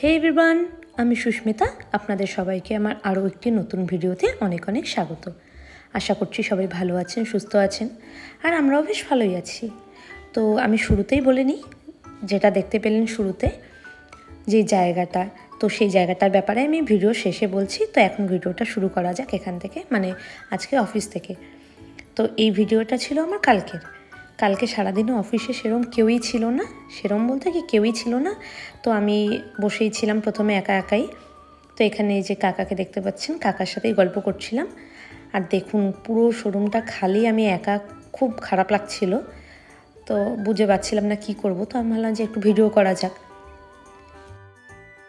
হে everyone, আমি সুস্মিতা। আপনাদের সবাইকে আমার আরও একটি নতুন ভিডিওতে অনেক অনেক স্বাগত। আশা করছি সবাই ভালো আছেন, সুস্থ আছেন, আর আমরাও বেশ ভালোই আছি। তো আমি শুরুতেই বলে নিই, যেটা দেখতে পেলেন শুরুতে যে জায়গাটা, তো সেই জায়গাটার ব্যাপারে আমি ভিডিও শেষে বলছি। তো এখন ভিডিওটা শুরু করা যাক এখান থেকে, মানে আজকে অফিস থেকে। তো এই ভিডিওটা ছিল আমার কালকে সারাদিনও অফিসে সেরম কেউই ছিল না, সেরম বলতে কি কেউই ছিল না। তো আমি বসেই ছিলাম প্রথমে একা একাই। তো এখানে এই যে কাকাকে দেখতে পাচ্ছেন, কাকার সাথেই গল্প করছিলাম। আর দেখুন পুরো শোরুমটা খালি, আমি একা, খুব খারাপ লাগছিল। তো বুঝে পাচ্ছিলাম না কি করব। তো আমি ভাবলাম যে একটু ভিডিও করা যাক।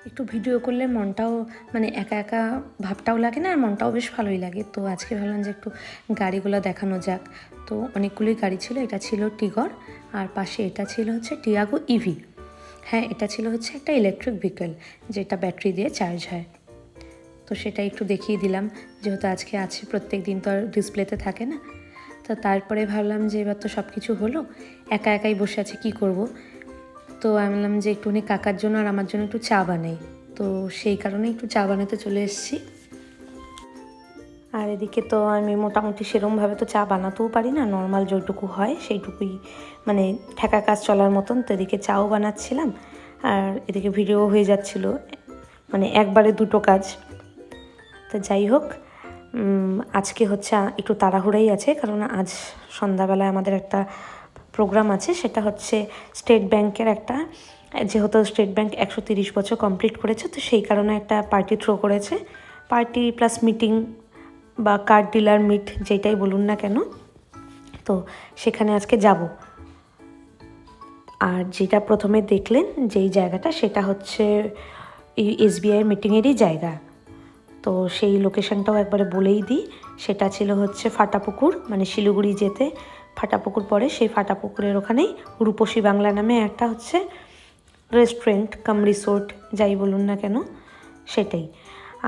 একটু ভিডিও করলে মনটাও, মানে একা একা ভাবটাও লাগে না, আর মনটাও বেশ ভালোই লাগে। তো আজকে ভাবলাম যে একটু গাড়িগুলো দেখানো যাক। তো অনেকগুলোই গাড়ি ছিল, এটা ছিল টিগর, আর পাশে এটা ছিল হচ্ছে টিয়াগো ইভি। হ্যাঁ, এটা ছিল হচ্ছে একটা ইলেকট্রিক ভেহিকল, যেটা ব্যাটারি দিয়ে চার্জ হয়। তো সেটা একটু দেখিয়ে দিলাম, যেহেতু আজকে আছে, প্রত্যেক দিন তো আর ডিসপ্লেতে থাকে না। তো তারপরে ভাবলাম যে এবার তো সব কিছু হলো, একা একাই বসে আছে, কি করব। তো আমি বললাম যে একটুখানি কাকার জন্য আর আমার জন্য একটু চা বানাই। তো সেই কারণে একটু চা বানাতে চলে এসেছি। আর এদিকে তো আমি মোটামুটি সেরমভাবে তো চা বানাতেও পারি না, নর্মাল যেটুকু হয় সেইটুকুই, মানে ঠেকা কাজ চলার মতন। তো এদিকে চাও বানাচ্ছিলাম, আর এদিকে ভিডিও হয়ে যাচ্ছিল, মানে একবারে দুটো কাজ। তো যাই হোক, আজকে হচ্ছে একটু তাড়াহুড়াই আছে, কারণ আজ সন্ধ্যাবেলায় আমাদের একটা প্রোগ্রাম আছে। সেটা হচ্ছে স্টেট ব্যাংকের একটা, যেহেতু স্টেট ব্যাংক 130 বছর কমপ্লিট করেছে, তো সেই কারণে একটা পার্টি থ্রো করেছে। পার্টি প্লাস মিটিং বা কার ডিলার মিট, যেটাই বলুন না কেন। তো সেখানে আজকে যাব। আর যেটা প্রথমে দেখলেন যেই জায়গাটা, সেটা হচ্ছে এসবিআইয়ের মিটিংয়েরই জায়গা। তো সেই লোকেশনটাও একবারে বলেই দিই, সেটা ছিল হচ্ছে ফাটাপুকুর, মানে শিলিগুড়ি যেতে ফাটাপুকুর পরে, সেই ফাটাপুকুরের ওখানেই রূপসী বাংলা নামে একটা হচ্ছে রেস্টুরেন্ট কাম রিসোর্ট, যাই বলুন না কেন, সেটাই।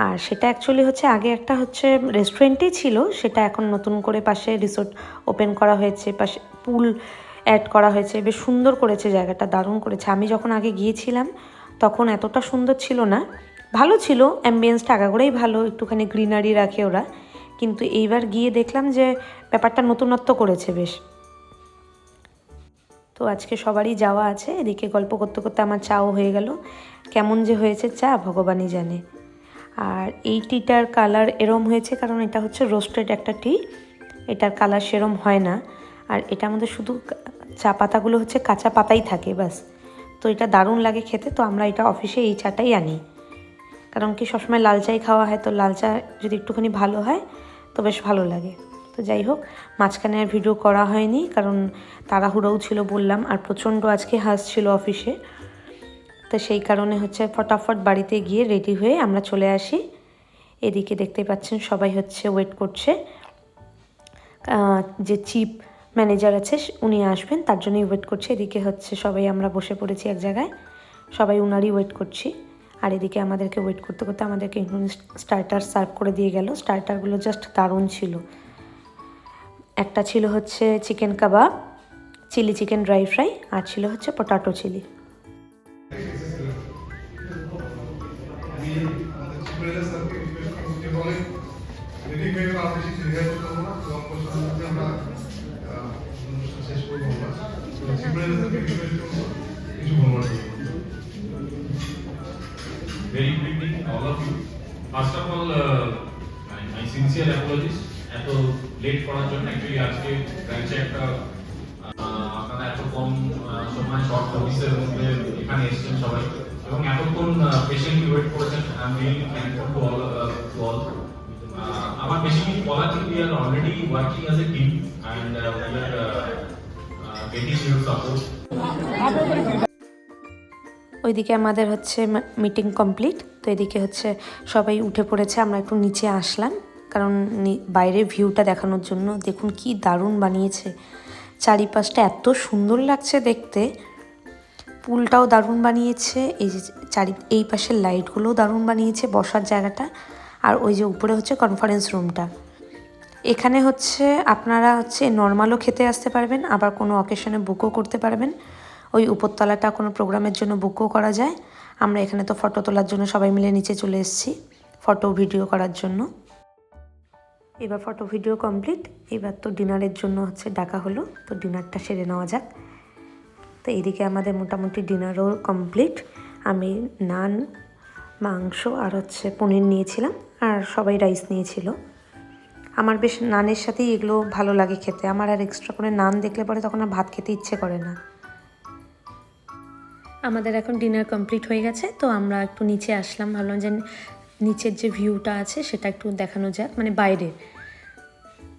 আর সেটা অ্যাকচুয়ালি হচ্ছে আগে একটা হচ্ছে রেস্টুরেন্টই ছিল, সেটা এখন নতুন করে পাশে রিসোর্ট ওপেন করা হয়েছে, পাশে পুল অ্যাড করা হয়েছে, বেশ সুন্দর করেছে জায়গাটা, দারুণ করেছে। আমি যখন আগে গিয়েছিলাম তখন এতটা সুন্দর ছিল না, ভালো ছিল, অ্যাম্বিয়েন্সটা আগাগোড়াই ভালো, একটুখানি গ্রিনারি রাখে ওরা। কিন্তু এইবার গিয়ে দেখলাম যে ব্যাপারটা নতুনত্ব করেছে বেশ। তো আজকে সবারই যাওয়া আছে। এদিকে গল্প করতে করতে আমার চাও হয়ে গেল। কেমন যে হয়েছে চা ভগবানই জানে। আর এই টিটার কালার এরম হয়েছে কারণ এটা হচ্ছে রোস্টেড একটা টি, এটার কালার সেরম হয় না। আর এটার মধ্যে শুধু চা পাতাগুলো হচ্ছে কাঁচা পাতাই থাকে ব্যাস। তো এটা দারুণ লাগে খেতে। তো আমরা এটা অফিসে এই চাটাই আনি, কারণ কি সবসময় লাল চাই খাওয়া হয়, তো লাল চা যদি একটুখানি ভালো হয় তো বেশ ভালো লাগে। তো যাই হোক, মাঝখানে আর ভিডিও করা হয়নি, কারণ তাড়াহুড়োও ছিল বললাম, আর প্রচণ্ড আজকে হাঁস ছিল অফিসে। তো সেই কারণে হচ্ছে ফটাফট বাড়িতে গিয়ে রেডি হয়ে আমরা চলে আসি। এদিকে দেখতে পাচ্ছেন সবাই হচ্ছে ওয়েট করছে, যে চিফ ম্যানেজার আছে উনি আসবেন, তার জন্যই ওয়েট করছে। এদিকে হচ্ছে সবাই আমরা বসে পড়েছি এক জায়গায়, সবাই উনারই ওয়েট করছি। আর এদিকে আমাদেরকে ওয়েট করতে করতে আমাদেরকে স্টার্টার সার্ভ করে দিয়ে গেল। স্টার্টারগুলো জাস্ট দারুণ ছিল। একটা ছিল হচ্ছে chicken kebab, chilli chicken dry fry, আর ছিল হচ্ছে potato chilli. Very good evening, all of you. First of all, my sincere apologies. এত লেট করার জন্য অ্যাকচুয়ালি আজকে ব্রাঞ্চে একটা আপনারা এত কম সময় শর্ট নোটিসের মধ্যে এখানে এসেছেন সবাই, এবং এতক্ষণ পেশেন্টলি ওয়েট করেছেন। I am really thankful to all. আমার বেশি কিছু বলার নেই। We are already working as a team and we are getting your support. ওইদিকে আমাদের হচ্ছে মিটিং কমপ্লিট। তো এদিকে হচ্ছে সবাই উঠে পড়েছে, আমরা একটু নিচে আসলাম, কারণ বাইরের ভিউটা দেখানোর জন্য। দেখুন কি দারুণ বানিয়েছে, চারিপাশটা এত সুন্দর লাগছে দেখতে। পুলটাও দারুণ বানিয়েছে, এই যে এই পাশের লাইটগুলোও দারুণ বানিয়েছে, বসার জায়গাটা। আর ওই যে উপরে হচ্ছে কনফারেন্স রুমটা। এখানে হচ্ছে আপনারা হচ্ছে নর্মালও খেতে আসতে পারবেন, আবার কোনো অকেশনে বুকও করতে পারবেন। ওই উপরতলাটা কোনো প্রোগ্রামের জন্য বুকও করা যায়। আমরা এখানে তো ফটো তোলার জন্য সবাই মিলে নিচে চলে এসেছি ফটো ভিডিও করার জন্য। এবার ফটো ভিডিও কমপ্লিট, এবার তো ডিনারের জন্য ডাকা হলো, তো ডিনারটা সেরে নেওয়া যাক। তো এদিকে আমাদের মোটামুটি ডিনারও কমপ্লিট। আমি নান, মাংস আর পনির নিয়েছিলাম, আর সবাই রাইস নিয়েছিল। আমার বেশ নানের সাথেই এগুলো ভালো লাগে খেতে, আমার আর এক্সট্রা করে নান দেখলে পরে তখন আর ভাত খেতে ইচ্ছে করে না। আমাদের এখন ডিনার কমপ্লিট হয়ে গেছে, তো আমরা একটু নিচে আসলাম, ভাবলাম যে নিচের যে ভিউটা আছে সেটা একটু দেখানো যাক, মানে বাইরে।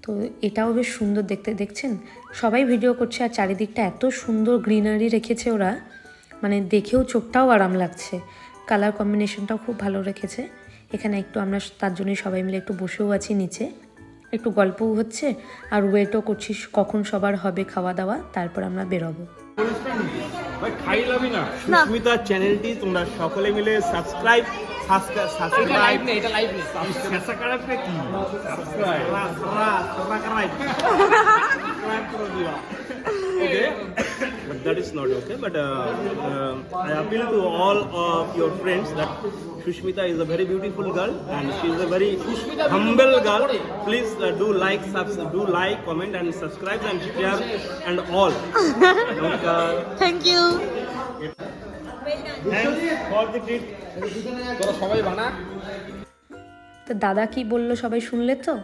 তো এটাও বেশ সুন্দর দেখতে, দেখছেন সবাই ভিডিও করছে আর চারিদিকটা এত সুন্দর গ্রিনারি রেখেছে ওরা, মানে দেখেও চোখটাও আরাম লাগছে। কালার কম্বিনেশনটাও খুব ভালো রেখেছে। এখানে একটু আমরা তার জন্যই সবাই মিলে একটু বসেও আছি নিচে, একটু গল্পও হচ্ছে আর ওয়েটও করছি কখন সবার হবে খাওয়া দাওয়া, তারপর আমরা বেরোবো। সুস্মিতা চ্যানেলটি তোমরা সকলে মিলে সাবস্ক্রাইব করে দিও। Okay, but that is not okay. But I appeal to all of your friends that Sushmita is a very beautiful girl and she is a very humble girl. Please do like, comment, and subscribe and share and all. Thank you. Thanks for the treat. তো দাদা কি বললো সবাই শুনলে তো,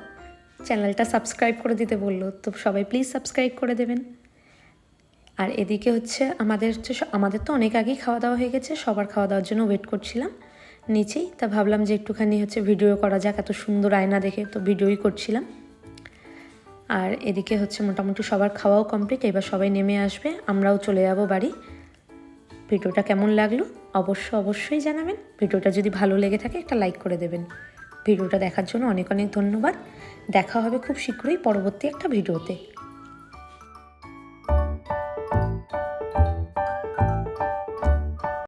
চ্যানেলটা subscribe করে দিতে বললো, তো সবাই প্লিজ সাবস্ক্রাইব করে দেবেন। আর এদিকে আমাদের তো অনেক আগেই খাওয়া দাওয়া হয়ে গেছে, সবার খাওয়া দাওয়ার জন্য ওয়েট করছিলাম নিচেই। তা ভাবলাম যে একটুখানি ভিডিও করা যাক, এত সুন্দর আয়না দেখে তো ভিডিওই করছিলাম। আর এদিকে মোটামুটি সবার খাওয়াও কমপ্লিট, এবার সবাই নেমে আসবে, আমরাও চলে যাব বাড়ি। ভিডিওটা কেমন লাগলো অবশ্যই জানাবেন। ভিডিওটা যদি ভালো লেগে থাকে একটা লাইক করে দেবেন। ভিডিওটা দেখার জন্য অনেক অনেক ধন্যবাদ। দেখা হবে খুব শীঘ্রই পরবর্তী একটা ভিডিওতে।